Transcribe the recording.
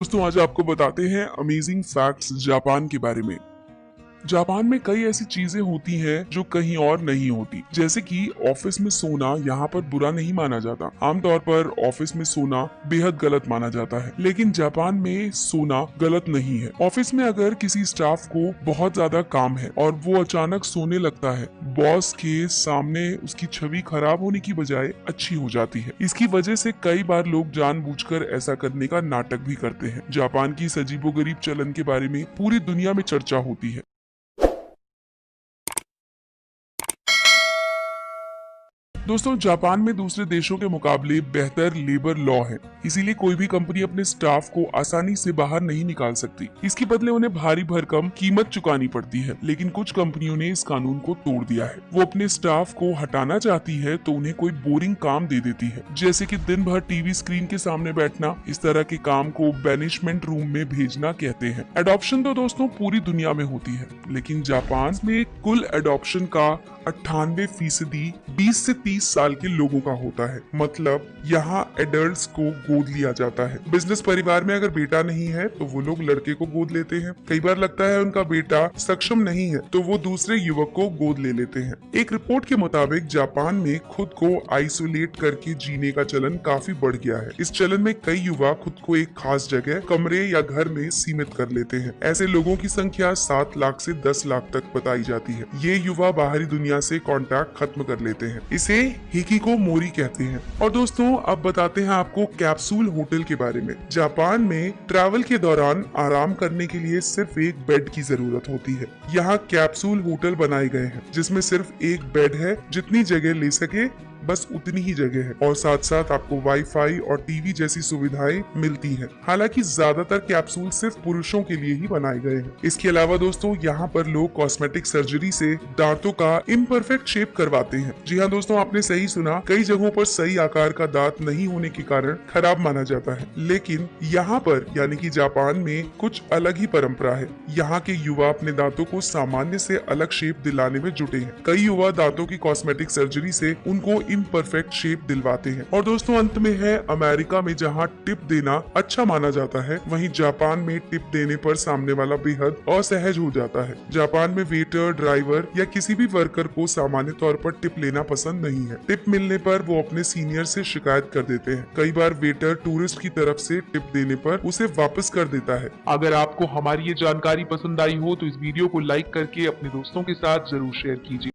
दोस्तों आज आपको बताते हैं अमेजिंग फैक्ट्स जापान के बारे में। जापान में कई ऐसी चीजें होती हैं जो कहीं और नहीं होती, जैसे कि ऑफिस में सोना यहाँ पर बुरा नहीं माना जाता। आमतौर पर ऑफिस में सोना बेहद गलत माना जाता है, लेकिन जापान में सोना गलत नहीं है। ऑफिस में अगर किसी स्टाफ को बहुत ज्यादा काम है और वो अचानक सोने लगता है, बॉस के सामने उसकी छवि खराब होने की बजाय अच्छी हो जाती है। इसकी वजह से कई बार लोग जानबूझकर ऐसा करने का नाटक भी करते हैं। जापान की इस अजीबोगरीब चलन के बारे में पूरी दुनिया में चर्चा होती है। दोस्तों जापान में दूसरे देशों के मुकाबले बेहतर लेबर लॉ है, इसीलिए कोई भी कंपनी अपने स्टाफ को आसानी से बाहर नहीं निकाल सकती। इसके बदले उन्हें भारी भरकम कीमत चुकानी पड़ती है, लेकिन कुछ कंपनियों ने इस कानून को तोड़ दिया है। वो अपने स्टाफ को हटाना चाहती है तो उन्हें कोई बोरिंग काम दे देती है, जैसे कि दिन भर टीवी स्क्रीन के सामने बैठना। इस तरह के काम को बैनिशमेंट रूम में भेजना कहते हैं। एडॉप्शन तो दोस्तों पूरी दुनिया में होती है, लेकिन जापान में कुल एडॉप्शन का 98% 20 से 30 साल के लोगों का होता है। मतलब यहाँ एडल्ट्स को गोद लिया जाता है। बिजनेस परिवार में अगर बेटा नहीं है तो वो लोग लड़के को गोद लेते हैं। कई बार लगता है उनका बेटा सक्षम नहीं है तो वो दूसरे युवक को गोद ले लेते हैं। एक रिपोर्ट के मुताबिक जापान में खुद को आइसोलेट करके जीने का चलन काफी बढ़ गया है। इस चलन में कई युवा खुद को एक खास जगह, कमरे या घर में सीमित कर लेते हैं। ऐसे लोगों की संख्या 7 लाख से 10 लाख तक बताई जाती है। ये युवा बाहरी दुनिया से कांटेक्ट खत्म कर लेते हैं। इसे हिकिकोमोरी कहते हैं। और दोस्तों अब बताते हैं आपको कैप्सूल होटल के बारे में। जापान में ट्रैवल के दौरान आराम करने के लिए सिर्फ एक बेड की जरूरत होती है। यहाँ कैप्सूल होटल बनाए गए हैं जिसमें सिर्फ एक बेड है, जितनी जगह ले सके बस उतनी ही जगह है, और साथ साथ आपको वाईफाई और टीवी जैसी सुविधाएं मिलती हैं। हालांकि ज्यादातर कैप्सूल सिर्फ पुरुषों के लिए ही बनाए गए हैं। इसके अलावा दोस्तों यहाँ पर लोग कॉस्मेटिक सर्जरी से दांतों का इम्परफेक्ट शेप करवाते हैं। जी हाँ दोस्तों, आपने सही सुना, कई जगहों पर सही आकार का दांत नहीं होने के कारण खराब माना जाता है, लेकिन यहाँ पर यानी कि जापान में कुछ अलग ही परंपरा है। यहाँ के युवा अपने दांतों को सामान्य से अलग शेप दिलाने में जुटे हैं। कई युवा दांतों की कॉस्मेटिक सर्जरी से उनको इम्परफेक्ट शेप दिलवाते हैं। और दोस्तों अंत में है अमेरिका में, जहाँ टिप देना अच्छा माना जाता है, वहीं जापान में टिप देने पर सामने वाला बेहद असहज हो जाता है। जापान में वेटर, ड्राइवर या किसी भी वर्कर को सामान्य तौर पर टिप लेना पसंद नहीं है। टिप मिलने पर वो अपने सीनियर से शिकायत कर देते हैं। कई बार वेटर टूरिस्ट की तरफ से टिप देने पर उसे वापस कर देता है। अगर आपको हमारी ये जानकारी पसंद आई हो तो इस वीडियो को लाइक करके अपने दोस्तों के साथ जरूर शेयर कीजिए।